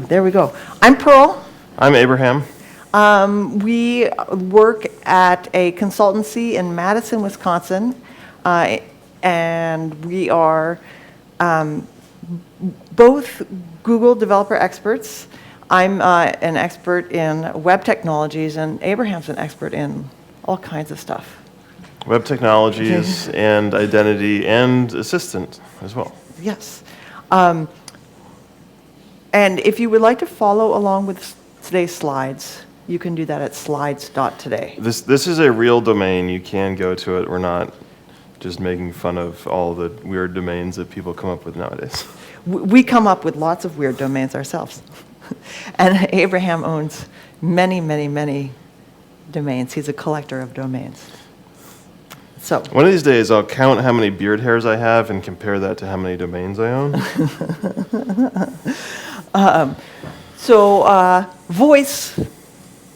there we go. I'm Pearl. I'm Abraham. We work at a consultancy in Madison, Wisconsin, and we are both Google developer experts. I'm an expert in web technologies, and Abraham's an expert in all kinds of stuff. Web technologies and identity and assistant as well. Yes. And if you would like to follow along with today's slides, you can do that at slides.today. This is a real domain. You can go to it. We're not just making fun of all the weird domains that people come up with nowadays. We come up with lots of weird domains ourselves. And Abraham owns many, many, many domains. He's a collector of domains. So one of these days, I'll count how many beard hairs I have and compare that to how many domains I own.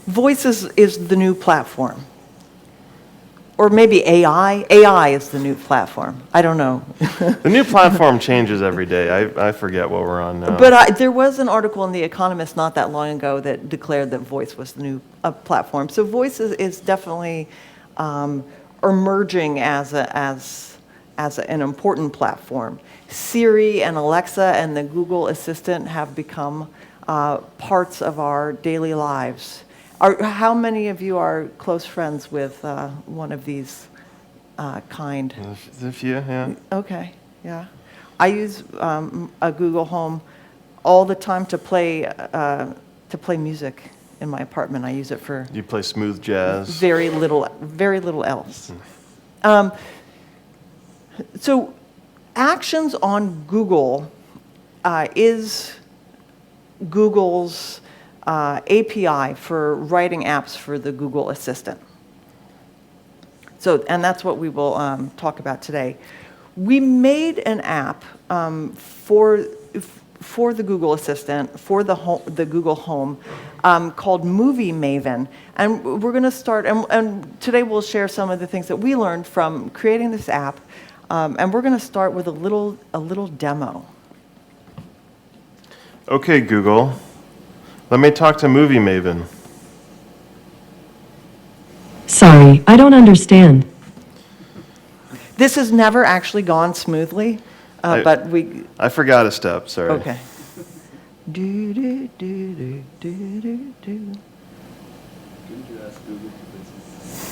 Voice is the new platform. Or maybe AI. AI is the new platform. I don't know. The new platform changes every day. I forget what we're on now. But there was an article in The Economist not that long ago that declared that voice was the new platform. So voice is definitely emerging as an important platform. Siri and Alexa and the Google Assistant have become parts of our daily lives. How many of you are close friends with one of these kind? A few, yeah. Okay, yeah. I use a Google Home all the time to play music in my apartment. I use it for You play smooth jazz. very little else. So, Actions on Google is Google's API for writing apps for the Google Assistant. So, and that's what we will talk about today. We made an app for the Google Assistant, for the Google Home, called Movie Maven. And we're going to start, and today we'll share some of the things that we learned from creating this app. And we're going to start with a little demo. Okay, Google. Let me talk to Movie Maven. Sorry, I don't understand. This has never actually gone smoothly, but we... I forgot a step, sorry. Okay. Do, do, do, do, do, do, do.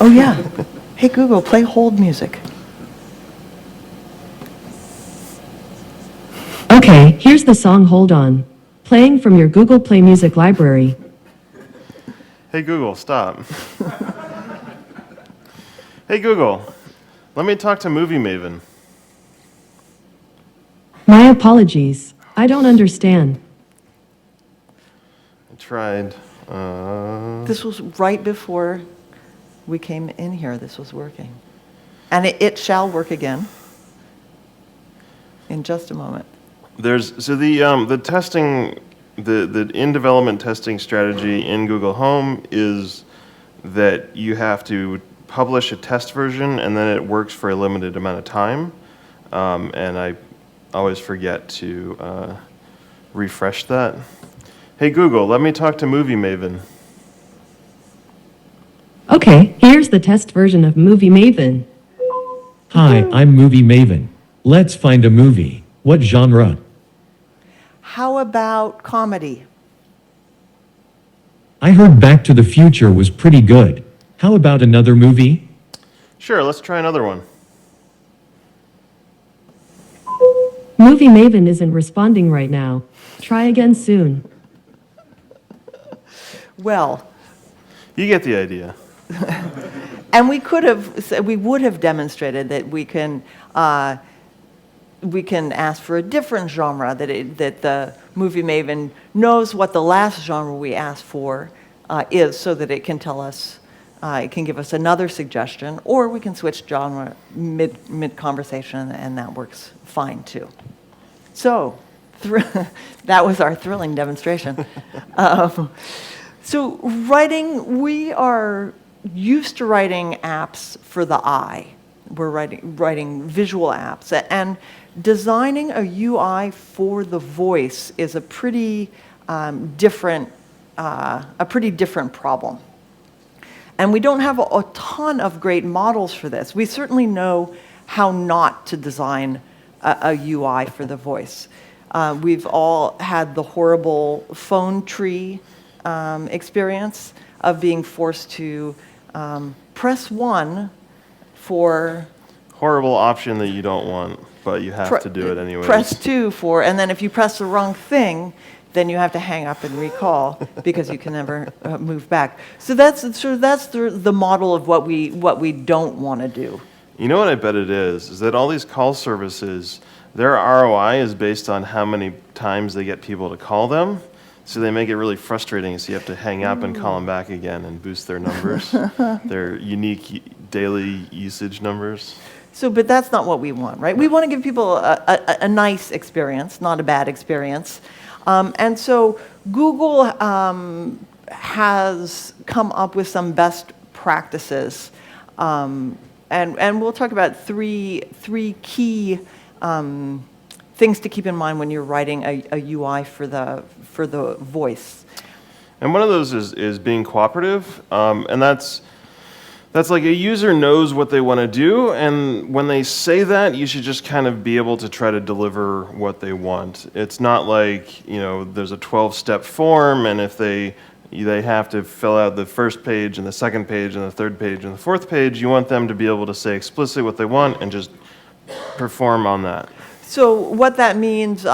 Oh, yeah. Hey, Google, play hold music. Okay, here's the song Hold On. Playing from your Google Play Music library. Hey, Google, stop. Hey, Google, let me talk to Movie Maven. My apologies. I don't understand. I tried. This was right before we came in here. This was working. And it shall work again in just a moment. The testing, the in-development testing strategy in Google Home is that you have to publish a test version and then it works for a limited amount of time. And I always forget to refresh that. Hey Google, let me talk to Movie Maven. Okay, here's the test version of Movie Maven. Hi, I'm Movie Maven. Let's find a movie. What genre? How about comedy? I heard Back to the Future was pretty good. How about another movie? Sure, let's try another one. Movie Maven isn't responding right now. Try again soon. Well, You get the idea. and we would have demonstrated that we can ask for a different genre, that the Movie Maven knows what the last genre we asked for is, so that it can tell us, it can give us another suggestion, or we can switch genre mid-conversation, and that works fine too. So, that was our thrilling demonstration. So we are used to writing apps for the eye. We're writing visual apps, and designing a UI for the voice is a pretty a pretty different problem. And we don't have a ton of great models for this. We certainly know how not to design a UI for the voice. We've all had the horrible phone tree experience of being forced to press 1 for... Horrible option that you don't want, but you have to do it anyway. Press 2 for, and then if you press the wrong thing, then you have to hang up and recall because you can never move back. So that's the model of what we don't want to do. You know what I bet it is that all these call services, their ROI is based on how many times they get people to call them. So they make it really frustrating, so you have to hang up and call them back again and boost their numbers, their unique daily usage numbers. So, but that's not what we want, right? We want to give people a nice experience, not a bad experience. And so Google has come up with some best practices. And we'll talk about three key things to keep in mind when you're writing a UI for the voice. And one of those is being cooperative, and that's like a user knows what they want to do, and when they say that, you should just kind of be able to try to deliver what they want. It's not like, there's a 12-step form, and if they have to fill out the first page and the second page and the third page and the fourth page, you want them to be able to say explicitly what they want and just perform on that. So what that means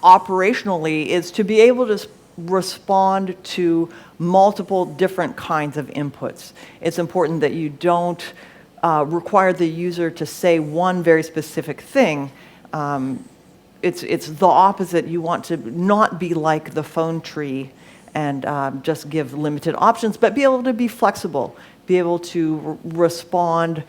operationally is to be able to respond to multiple different kinds of inputs. It's important that you don't require the user to say one very specific thing. It's the opposite. You want to not be like the phone tree and just give limited options, but be able to be flexible, be able to respond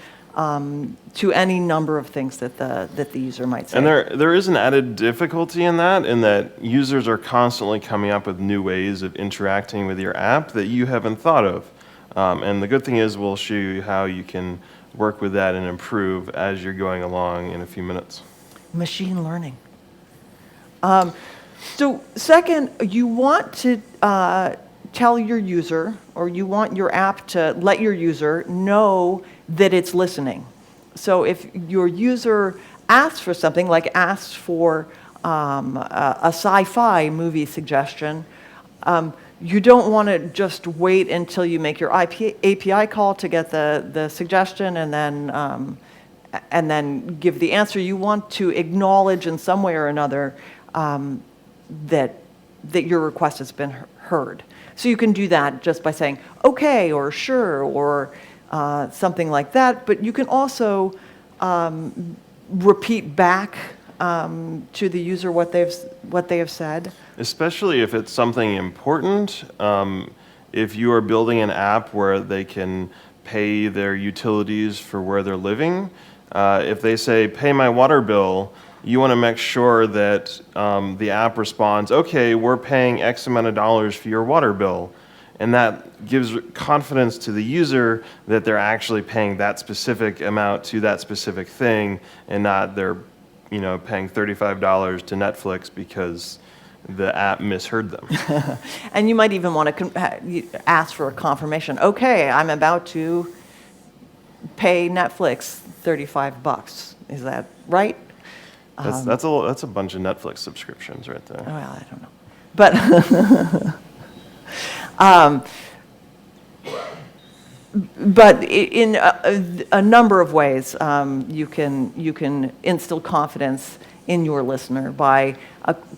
to any number of things that the user might say. And there is an added difficulty in that users are constantly coming up with new ways of interacting with your app that you haven't thought of. And the good thing is we'll show you how you can work with that and improve as you're going along in a few minutes. Machine learning. So second, you want to tell your user, or you want your app to let your user know that it's listening. So if your user asks for something, like asks for a sci-fi movie suggestion, you don't want to just wait until you make your API call to get the suggestion and then give the answer. You want to acknowledge in some way or another that your request has been heard. So you can do that just by saying, okay, or sure, or something like that. But you can also repeat back to the user what they have said. Especially if it's something important. If you are building an app where they can pay their utilities for where they're living, if they say, pay my water bill, you want to make sure that the app responds, okay, we're paying X amount of dollars for your water bill. And that gives confidence to the user that they're actually paying that specific amount to that specific thing, and not they're paying $35 to Netflix because the app misheard them. And you might even want to ask for a confirmation. Okay, I'm about to pay Netflix $35. Is that right? That's a bunch of Netflix subscriptions right there. Well, I don't know. But in a number of ways, you can instill confidence in your listener by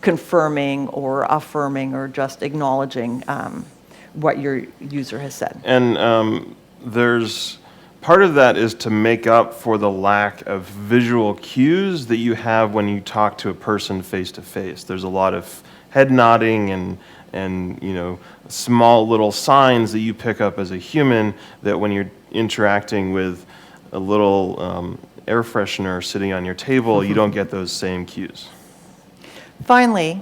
confirming or affirming or just acknowledging what your user has said. And there's part of that is to make up for the lack of visual cues that you have when you talk to a person face to face. There's a lot of head nodding and small little signs that you pick up as a human that when you're interacting with a little air freshener sitting on your table, you don't get those same cues. Finally,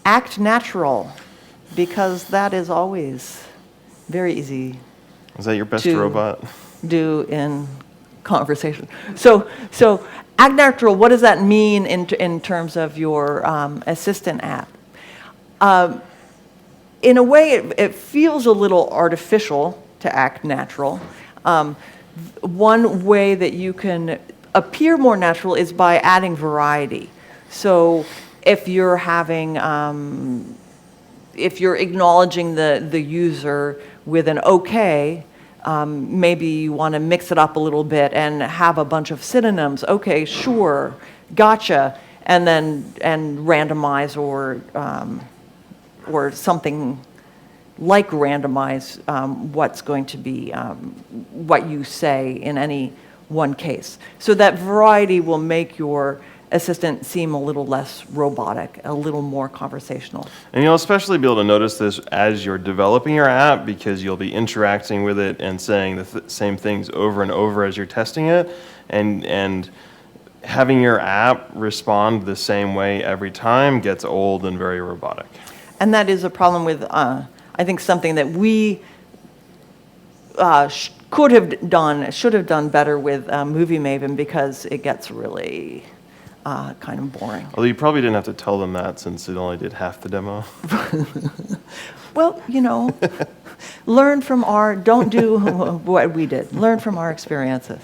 act natural, because that is always very easy. Is that your best to robot? Do in conversation. So act natural, what does that mean in terms of your assistant app? In a way, it feels a little artificial to act natural. One way that you can appear more natural is by adding variety. So if you're having, if you're acknowledging the user with an okay, maybe you want to mix it up a little bit and have a bunch of synonyms. Okay, sure, gotcha, and then randomize or something like randomize what's going to be what you say in any one case. So that variety will make your assistant seem a little less robotic, a little more conversational. And you'll especially be able to notice this as you're developing your app, because you'll be interacting with it and saying the same things over and over as you're testing it, and having your app respond the same way every time gets old and very robotic. And that is a problem with, I think, something that we should have done better with Movie Maven, because it gets really kind of boring. Although you probably didn't have to tell them that, since it only did half the demo. Well, learn from don't do what we did. Learn from our experiences.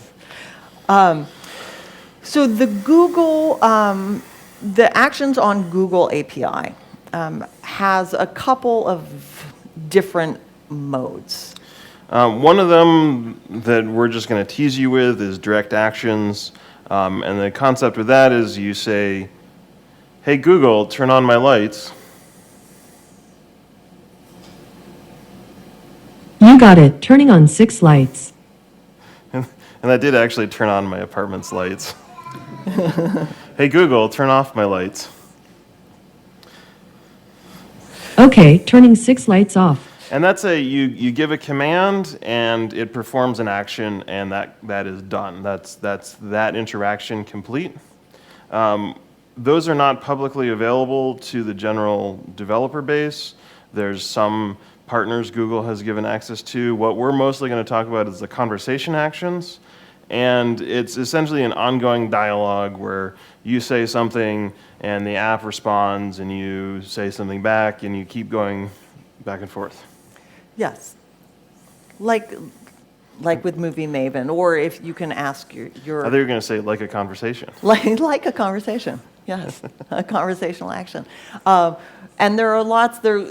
So the Actions on Google API has a couple of different modes. One of them that we're just going to tease you with is direct actions. And the concept with that is you say, hey Google, turn on my lights. You got it. Turning on 6 lights. And that did actually turn on my apartment's lights. Hey Google, turn off my lights. Okay, turning 6 lights off. And that's you give a command and it performs an action, and that is done. That's that interaction complete. Those are not publicly available to the general developer base. There's some partners Google has given access to. What we're mostly going to talk about is the conversation actions. And it's essentially an ongoing dialogue where you say something and the app responds, and you say something back, and you keep going back and forth. Yes. Like with Movie Maven, or if you can ask your I thought you were going to say like a conversation. like a conversation. Yes, a conversational action. And there are lots there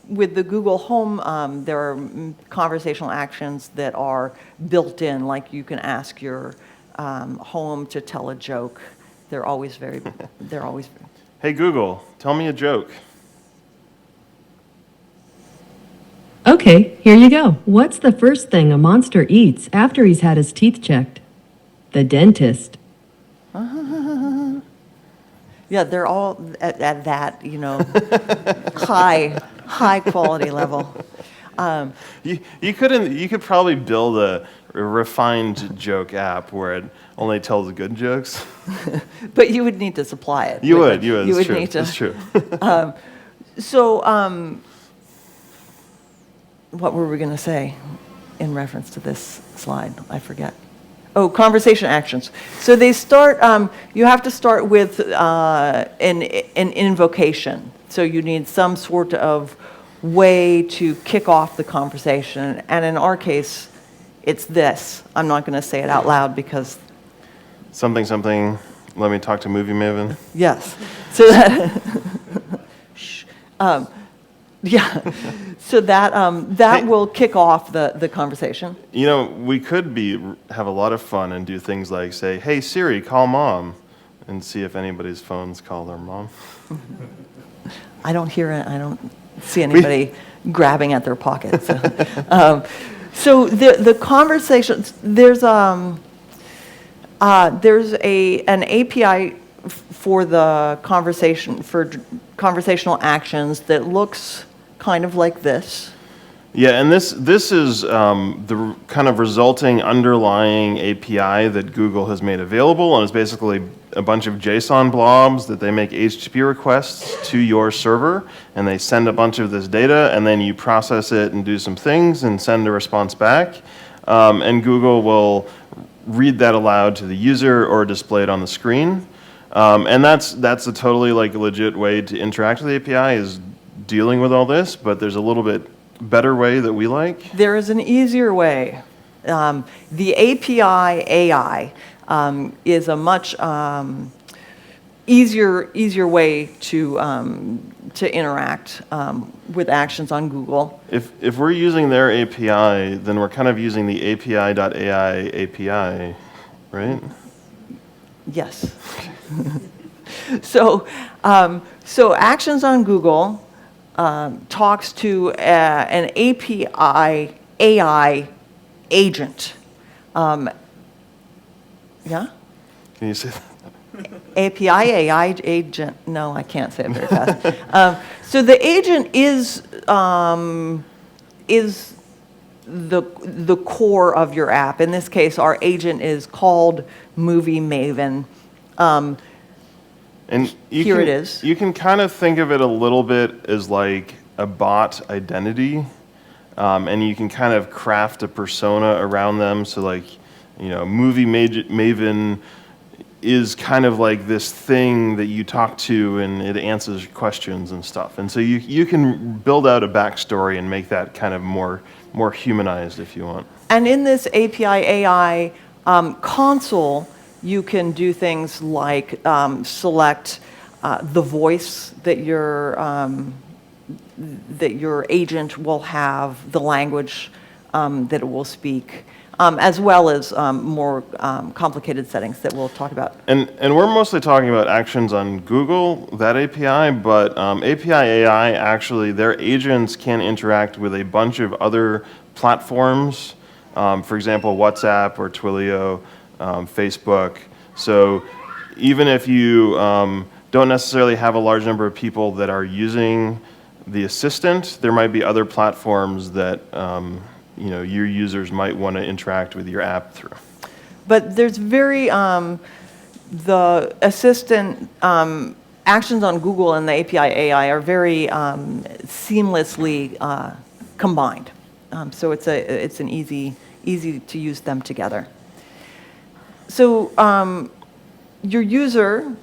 with the Google Home. There are conversational actions that are built in, like you can ask your Home to tell a joke. They're always Hey Google, tell me a joke. Okay, here you go. What's the first thing a monster eats after he's had his teeth checked? The dentist. Yeah, they're all at that high quality level. You could probably build a refined joke app where it only tells good jokes. But you would need to supply it. You would. You It's would true. need to. It's true. What were we going to say in reference to this slide? I forget. Oh, conversation actions. So they start, you have to start with an invocation. So you need some sort of way to kick off the conversation. And in our case, it's this. I'm not going to say it out loud because... Something, let me talk to Movie Maven. Yes. So that... Shh. Yeah, so that will kick off the conversation. We could have a lot of fun and do things like say, hey Siri, call mom, and see if anybody's phones call their mom. I don't see anybody grabbing at their pockets. So the conversations, there's an API for the conversation, for conversational actions that looks kind of like this. Yeah, and this is the kind of resulting underlying API that Google has made available, and it's basically a bunch of JSON blobs that they make HTTP requests to your server, and they send a bunch of this data, and then you process it and do some things and send a response back, and Google will read that aloud to the user or display it on the screen. And that's a totally legit way to interact with the API, is dealing with all this, but there's a little bit better way that we like. There is an easier way. The API.AI is a much easier way to interact with actions on Google. If we're using their API, then we're kind of using the API.AI API, right? Yes. So Actions on Google talks to an API.AI agent. Yeah? Can you say that? API.AI agent. No, I can't say it very fast. So the agent is the core of your app. In this case, our agent is called Movie Maven. And Here it is. You can kind of think of it a little bit as like a bot identity, and you can kind of craft a persona around them. So like, Movie Maven is kind of like this thing that you talk to and it answers questions and stuff. And so you can build out a backstory and make that kind of more humanized if you want. And in this API.AI console, you can do things like select the voice that your agent will have, the language that it will speak, as well as more complicated settings that we'll talk about. And we're mostly talking about Actions on Google, that API, but API.AI actually, their agents can interact with a bunch of other platforms, for example, WhatsApp or Twilio, Facebook. So even if you don't necessarily have a large number of people that are using the assistant, there might be other platforms that your users might want to interact with your app through. But there's the assistant, Actions on Google and the API.AI are very seamlessly combined. So it's an easy to use them together. So the user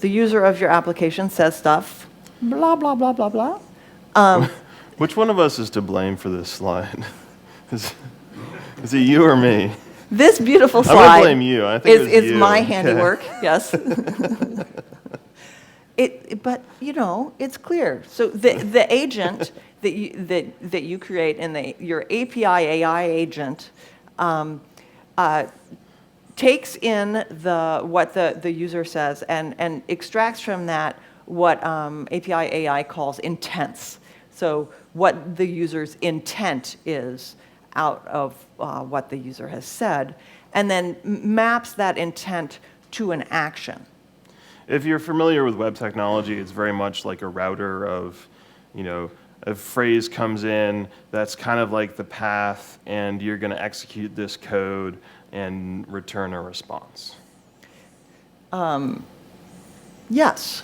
of your application says stuff, blah, blah, blah, blah, blah. Which one of us is to blame for this slide? Is it you or me? This beautiful I'm slide going to blame you. I think it was you. my handiwork, yes. But it's clear. So the agent that you create in your API.AI agent takes in what the user says and extracts from that what API.AI calls intents. So what the user's intent is out of what the user has said, and then maps that intent to an action. If you're familiar with web technology, it's very much like a router of, a phrase comes in that's kind of like the path, and you're going to execute this code and return a response. Yes.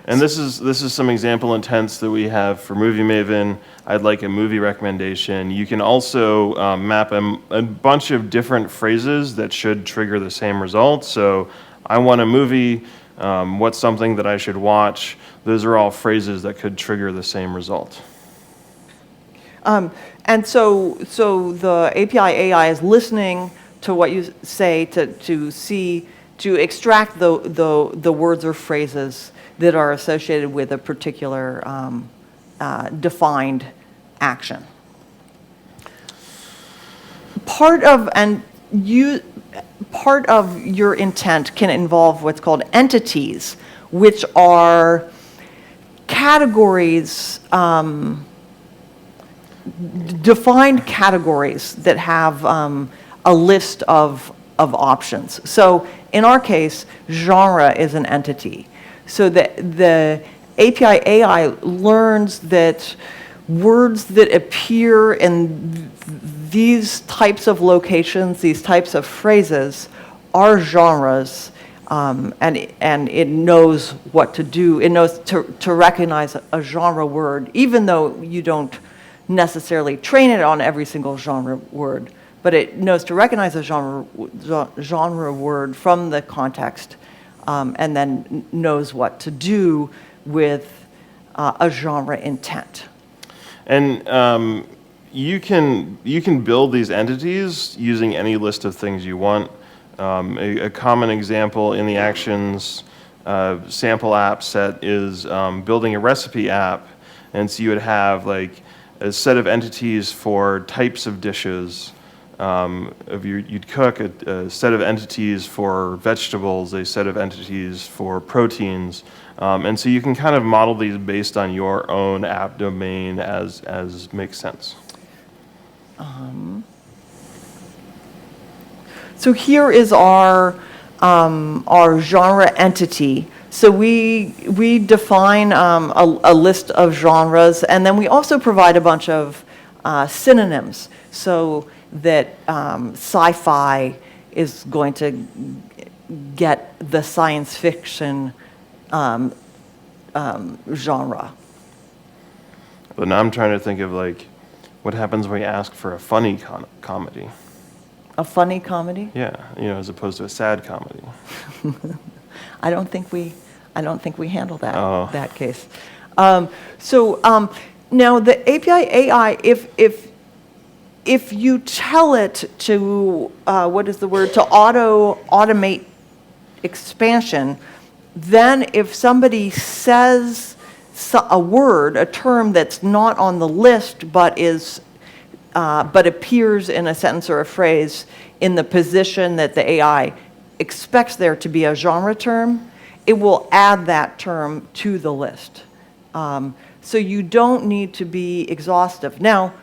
And this is some example intents that we have for Movie Maven. I'd like a movie recommendation. You can also map a bunch of different phrases that should trigger the same result. So I want a movie, what's something that I should watch? Those are all phrases that could trigger the same result. And so the API.AI is listening to what you say to extract the words or phrases that are associated with a particular defined action. Part of your intent can involve what's called entities, which are categories, defined categories that have a list of options. So in our case, genre is an entity. So the API.AI learns that words that appear in these types of locations, these types of phrases, are genres, and it knows what to do. It knows to recognize a genre word, even though you don't necessarily train it on every single genre word, but it knows to recognize a genre word from the context, and then knows what to do with a genre intent. And you can build these entities using any list of things you want. A common example in the actions sample app set is building a recipe app, and so you would have like a set of entities for types of dishes. You'd cook a set of entities for vegetables, a set of entities for proteins. And so you can kind of model these based on your own app domain as makes sense. So here is our genre entity. So we define a list of genres, and then we also provide a bunch of synonyms, so that sci-fi is going to get the science fiction genre. But now I'm trying to think of like, what happens when you ask for a funny comedy? A funny comedy? Yeah, as opposed to a sad comedy. I don't think we handle that Oh. that case. Now the API.AI, if you tell it to to automate expansion, then if somebody says a word, a term that's not on the list but appears in a sentence or a phrase in the position that the AI expects there to be a genre term, it will add that term to the list. So you don't need to be exhaustive. Now,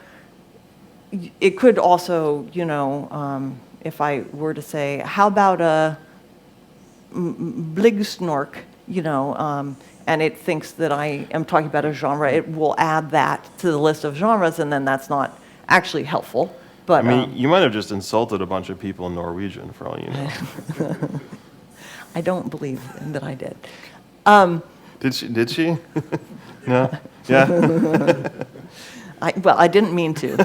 it could also, if I were to say, how about a bligsnork, and it thinks that I am talking about a genre, it will add that to the list of genres, and then that's not actually helpful. But I mean, you might have just insulted a bunch of people in Norwegian, for all you know. I don't believe that I did. Did she? No? Yeah? I didn't mean to.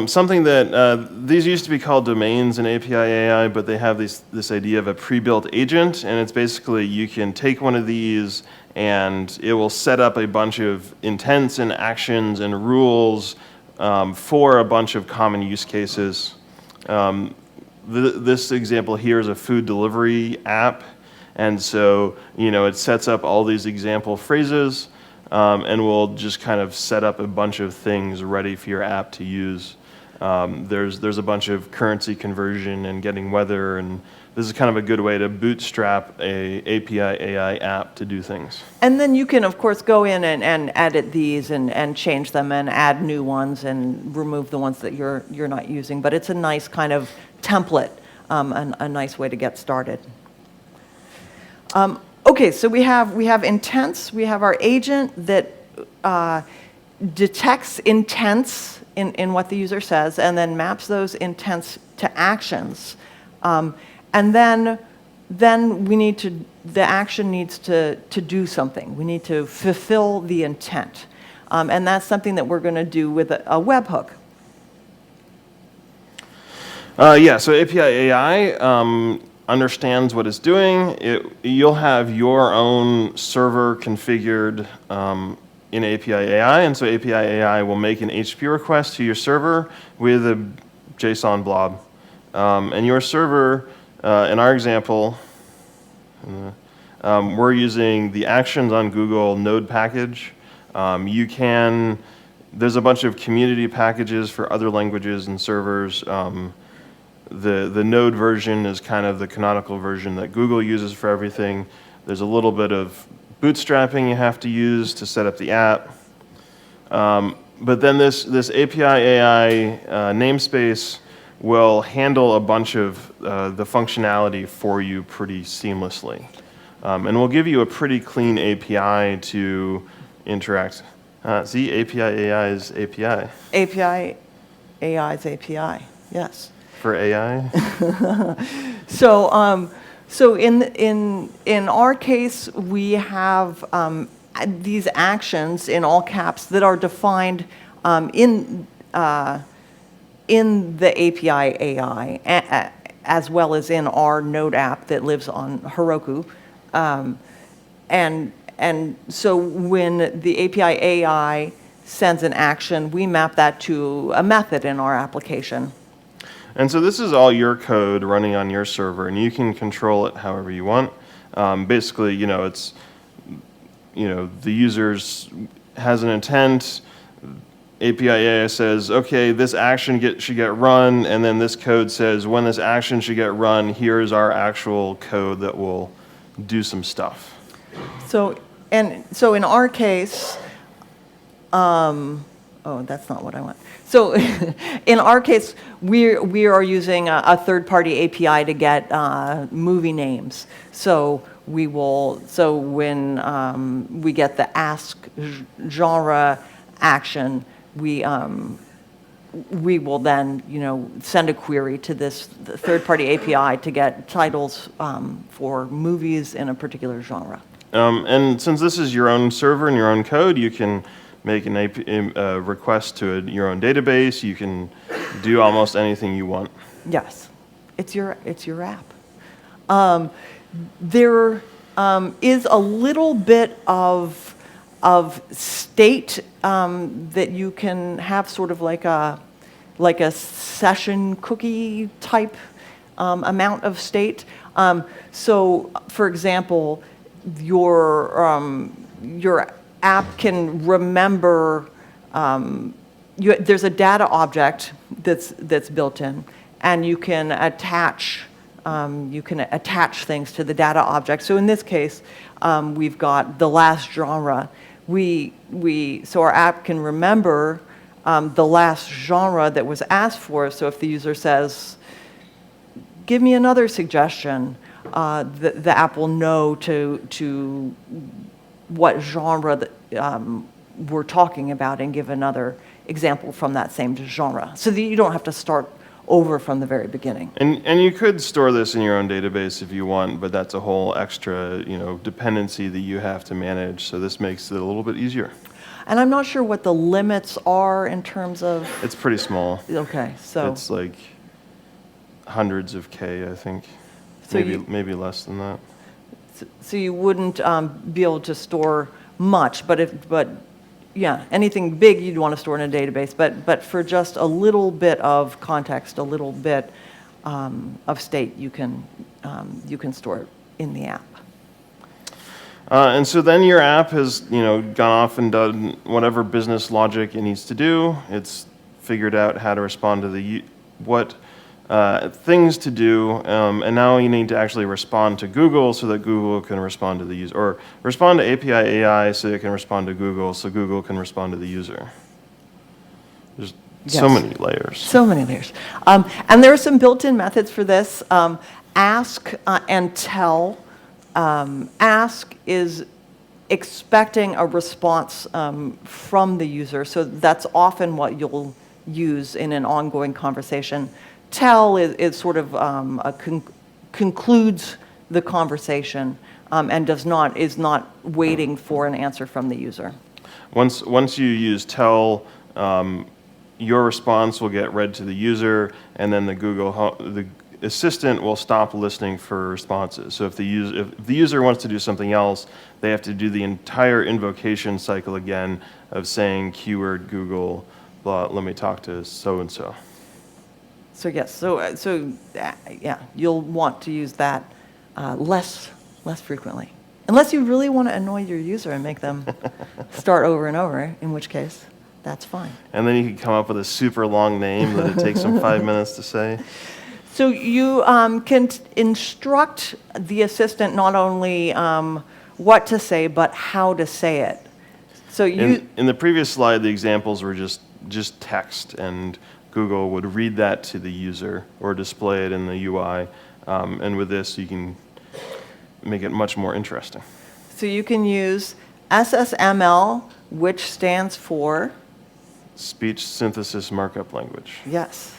Something that these used to be called domains in API.AI, but they have this idea of a pre-built agent, and it's basically you can take one of these and it will set up a bunch of intents and actions and rules for a bunch of common use cases. This example here is a food delivery app, and so it sets up all these example phrases. And we'll just kind of set up a bunch of things ready for your app to use. There's a bunch of currency conversion and getting weather, and this is kind of a good way to bootstrap a API.AI app to do things. And then you can, of course, go in and edit these and change them and add new ones and remove the ones that you're not using. But it's a nice kind of template, a nice way to get started. Okay, so we have intents. We have our agent that detects intents in what the user says and then maps those intents to actions. And then the action needs to do something. We need to fulfill the intent. And that's something that we're going to do with a webhook. So API.AI understands what it's doing. You'll have your own server configured in API.AI, and so API.AI will make an HTTP request to your server with a JSON blob. And your server, in our example, we're using the Actions on Google Node package. There's a bunch of community packages for other languages and servers. The Node version is kind of the canonical version that Google uses for everything. There's a little bit of bootstrapping you have to use to set up the app. But then this API.AI namespace will handle a bunch of the functionality for you pretty seamlessly. And we'll give you a pretty clean API to interact. See, API.AI's API. API.AI's API, yes. For AI? So in our case, we have these actions in all caps that are defined in the API.AI, as well as in our Node app that lives on Heroku. And so when the API.AI sends an action, we map that to a method in our application. And so this is all your code running on your server, and you can control it however you want. Basically, it's, the user's has an intent. API.AI says, okay, this action should get run, and then this code says, when this action should get run, here's our actual code that will do some stuff. So in our case, oh, that's not what I want. So in our case, we are using a third-party API to get movie names. So when we get the ask genre action, we will then send a query to this third-party API to get titles for movies in a particular genre. And since this is your own server and your own code, you can make a request to your own database. You can do almost anything you want. Yes, it's your app. There is a little bit of state that you can have, sort of like a session cookie type amount of state. So, for example, your app can remember. There's a data object that's built in, and you can attach things to the data object. So in this case, we've got the last genre. So our app can remember the last genre that was asked for. So if the user says, "Give me another suggestion," the app will know to what genre that we're talking about and give another example from that same genre, so that you don't have to start over from the very beginning. And you could store this in your own database if you want, but that's a whole extra dependency that you have to manage. So this makes it a little bit easier. And I'm not sure what the limits are in terms of. It's pretty small. Okay, so It's like hundreds of K, I think. So maybe less than that. So you wouldn't be able to store much, but yeah, anything big you'd want to store in a database. But for just a little bit of context, a little bit of state, you can store it in the app. And so then your app has gone off and done whatever business logic it needs to do. It's figured out how to respond to what things to do, and now you need to actually respond to Google so that Google can respond to the user, or respond to API.AI so it can respond to Google so Google can respond to the user. There's so many layers. So many layers. And there are some built-in methods for this. Ask and tell. Ask is expecting a response from the user, so that's often what you'll use in an ongoing conversation. Tell is sort of concludes the conversation and is not waiting for an answer from the user. Once you use tell, your response will get read to the user, and then the assistant will stop listening for responses. So if the user wants to do something else, they have to do the entire invocation cycle again of saying keyword Google, blah, let me talk to so and so. So yes, yeah, you'll want to use that less frequently, unless you really want to annoy your user and make them start over and over. In which case, that's fine. And then you can come up with a super long name that it takes them 5 minutes to say. So you can instruct the assistant not only what to say, but how to say it. So in the previous slide, the examples were just text, and Google would read that to the user or display it in the UI. And with this, you can make it much more interesting. So you can use SSML, which stands for? Speech Synthesis Markup Language. Yes.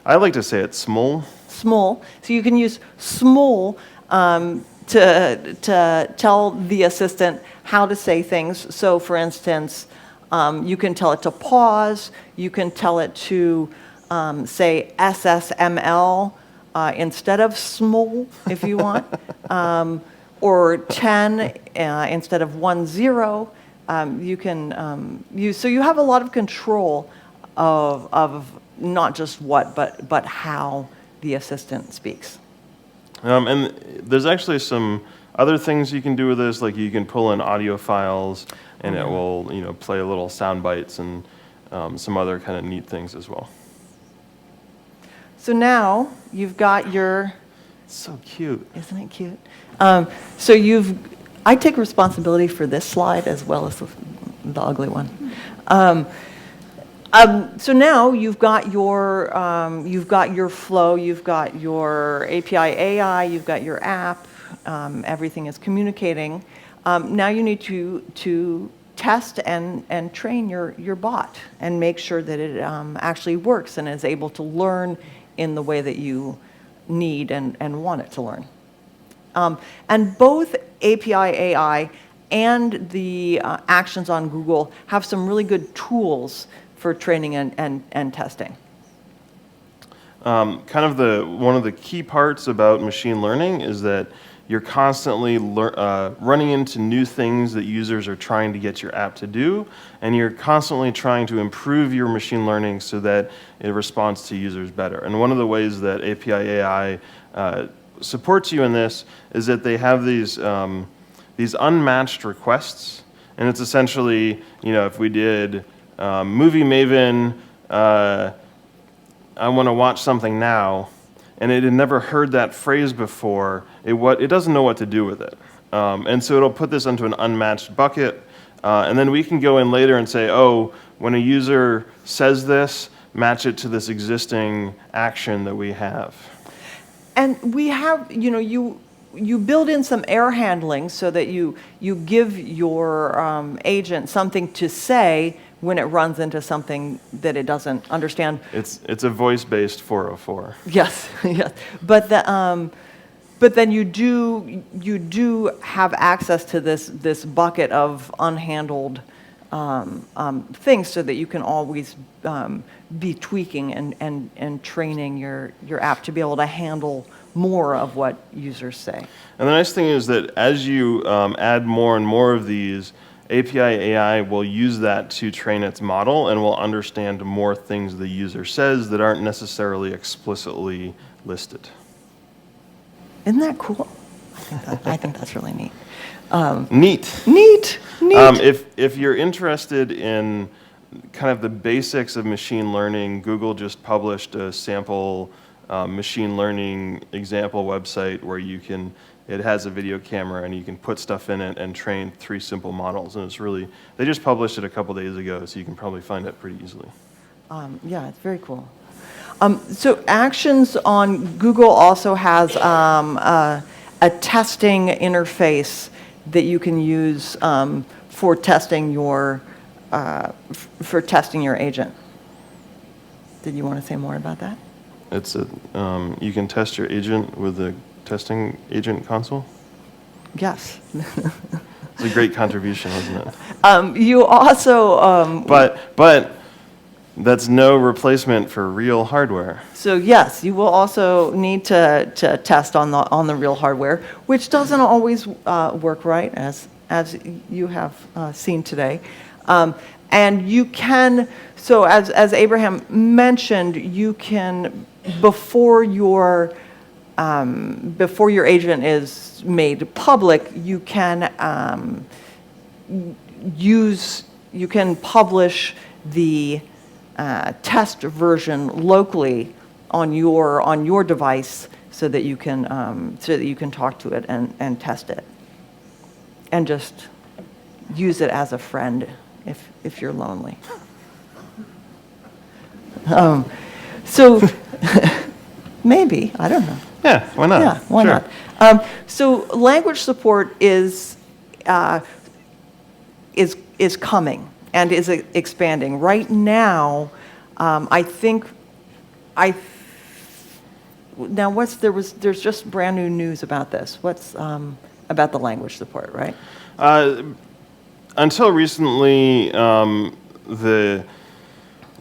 I like to say it's SML. SML. So you can use SML to tell the assistant how to say things. So for instance, you can tell it to pause. You can tell it to say SSML instead of SML if you want. or 10 instead of 1, 0. You can use, so you have a lot of control of not just what, but how the assistant speaks. And there's actually some other things you can do with this, like you can pull in audio files, and it will, play little sound bites and some other kind of neat things as well. So now you've got your, So cute. isn't it cute? So I take responsibility for this slide as well as the ugly one. So now you've got your flow, you've got your API.AI, you've got your app, everything is communicating. Now you need to test and train your bot and make sure that it actually works and is able to learn in the way that you need and want it to learn. And both API.AI and the actions on Google have some really good tools for training and testing. One of the key parts about machine learning is that you're constantly running into new things that users are trying to get your app to do, and you're constantly trying to improve your machine learning so that it responds to users better. And one of the ways that API.AI supports you in this is that they have these unmatched requests, and it's essentially, if we did Movie Maven, I want to watch something now, and it had never heard that phrase before, it doesn't know what to do with it. And so it'll put this into an unmatched bucket, and then we can go in later and say, oh, when a user says this, match it to this existing action that we have. And we have, you build in some error handling so that you give your agent something to say when it runs into something that it doesn't understand. It's a voice-based 404. Yes, yes. But then you do have access to this bucket of unhandled things so that you can always be tweaking and training your app to be able to handle more of what users say. And the nice thing is that as you add more and more of these, API.AI will use that to train its model and will understand more things the user says that aren't necessarily explicitly listed. Isn't that cool? I think that's really neat. Neat. Neat. If you're interested in kind of the basics of machine learning, Google just published a sample machine learning example website where it has a video camera and you can put stuff in it and train 3 simple models. And they just published it a couple days ago, so you can probably find it pretty easily. Yeah, it's very cool. So Actions on Google also has a testing interface that you can use for testing your agent. Did you want to say more about that? You can test your agent with the testing agent console. Yes. It's a great contribution, isn't it? You also. But that's no replacement for real hardware. So yes, you will also need to test on the real hardware, which doesn't always work right, as you have seen today. And you can, so as Abraham mentioned, you can, before your agent is made public, you can publish the test version locally on your device so that you can talk to it and test it, and just use it as a friend if you're lonely. So maybe, I don't know. Yeah, why not? Yeah, why Sure. not? So language support is coming and is expanding. Right now, there's just brand new news about this. What's about the language support, right? Until recently,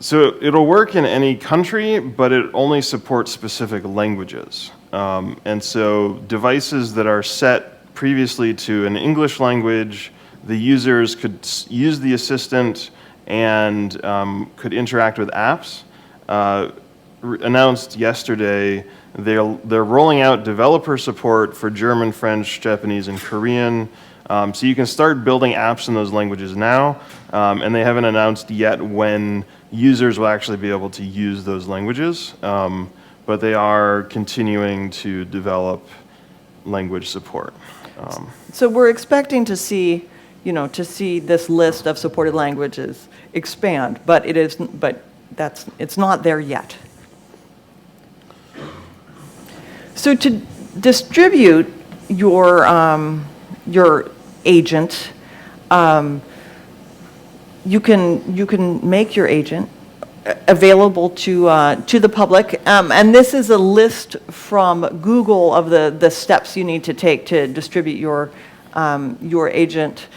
so it'll work in any country, but it only supports specific languages. And so devices that are set previously to an English language. The users could use the assistant and could interact with apps. Announced yesterday, they're rolling out developer support for German, French, Japanese, and Korean. So you can start building apps in those languages now, and they haven't announced yet when users will actually be able to use those languages, but they are continuing to develop language support. So we're expecting to see, this list of supported languages expand, but it's not there yet. So to distribute your agent, you can make your agent available to the public, and this is a list from Google of the steps you need to take to distribute your agent.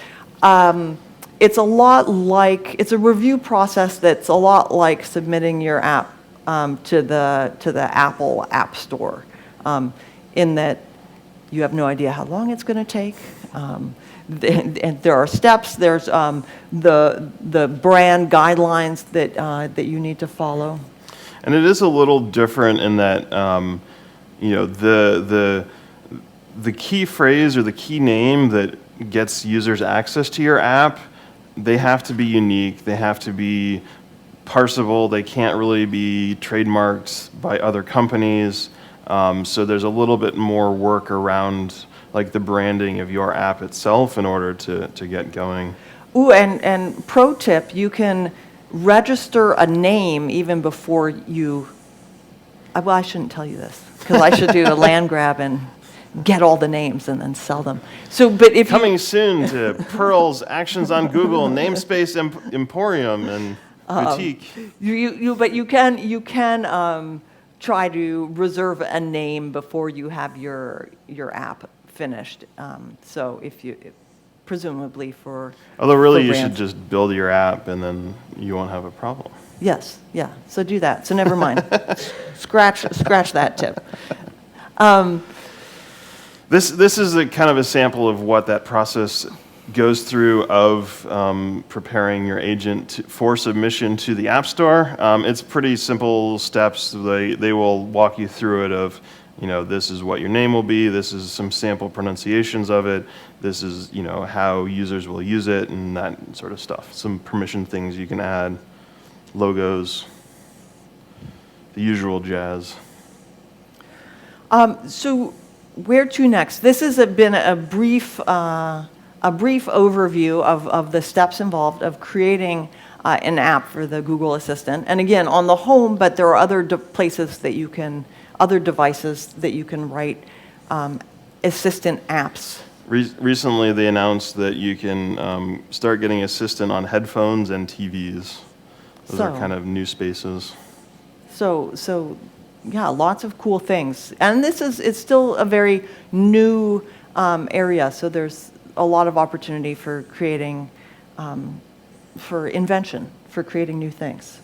It's a review process that's a lot like submitting your app to the Apple App Store, in that you have no idea how long it's going to take. And there are steps. There's the brand guidelines that you need to follow. And it is a little different in that the key phrase or the key name that gets users access to your app, they have to be unique. They have to be parsable. They can't really be trademarked by other companies. So there's a little bit more work around like the branding of your app itself in order to get going. Ooh, and pro tip, you can register a name even before you, well, I shouldn't tell you this, because I should do a land grab and get all the names and then sell them. So, but if Coming soon to Pearl's Actions on Google Namespace Emporium and Boutique. But you can try to reserve a name before you have your app finished. So presumably for. Although really for you brands. should just build your app and then you won't have a problem. Yes, yeah. So do that. So never mind. Scratch that tip. This is a kind of a sample of what that process goes through of preparing your agent for submission to the App Store. It's pretty simple steps. They will walk you through it of, this is what your name will be, this is some sample pronunciations of it, this is, how users will use it, and that sort of stuff. Some permission things you can add, logos, the usual jazz. So where to next? This has been a brief overview of the steps involved of creating an app for the Google Assistant. And again, on the home, but there are other places that you can, other devices that you can write Assistant apps. Recently, they announced that you can start getting Assistant on headphones and TVs. Those are kind of new spaces. So yeah, lots of cool things. And it's still a very new area, so there's a lot of opportunity for creating, for invention, for creating new things.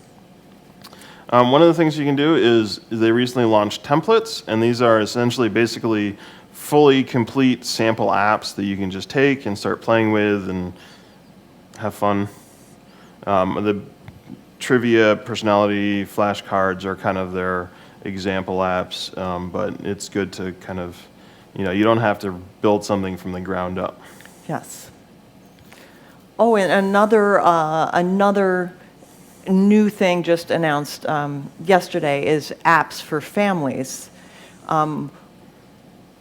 One of the things you can do is they recently launched templates, and these are essentially basically fully complete sample apps that you can just take and start playing with and have fun. The trivia, personality, flashcards are kind of their example apps, but it's good to kind of, you don't have to build something from the ground up. Yes. Oh, and another new thing just announced yesterday is apps for families,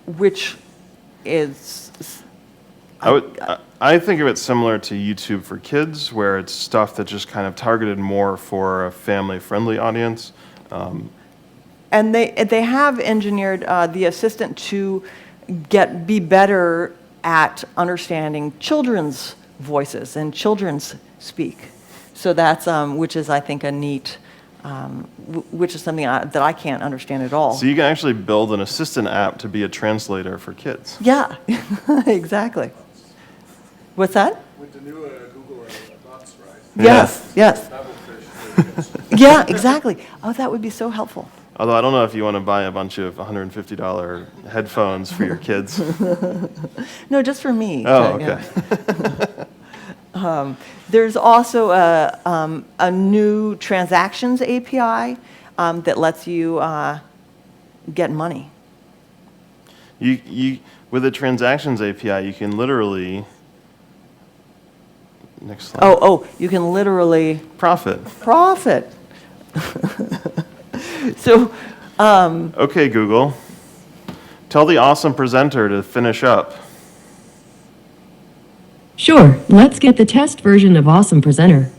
which is. I think of it similar to YouTube for kids, where it's stuff that's just kind of targeted more for a family-friendly audience. And they have engineered the assistant to be better at understanding children's voices and children's speak. So that's which is, I think, a neat, which is something that I can't understand at all. So you can actually build an assistant app to be a translator for kids. Yeah, exactly. What's that? With the new Google Docs, right? Yes, yes. That will finish. Yeah, exactly. Oh, that would be so helpful. Although I don't know if you want to buy a bunch of $150 headphones for your kids. No, just for me. Oh, Yeah. okay. There's also a new transactions API that lets you get money. With the transactions API, you can literally, next slide. Oh, you can literally Profit. profit. So, Okay, Google. Tell the awesome presenter to finish up. Sure, let's get the test version of Awesome Presenter.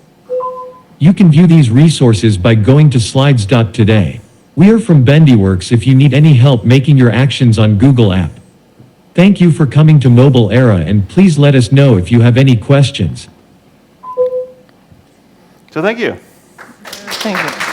You can view these resources by going to slides.today. We are from Bendyworks if you need any help making your actions on Google App. Thank you for coming to Mobile Era, and please let us know if you have any questions. So thank you. thank you.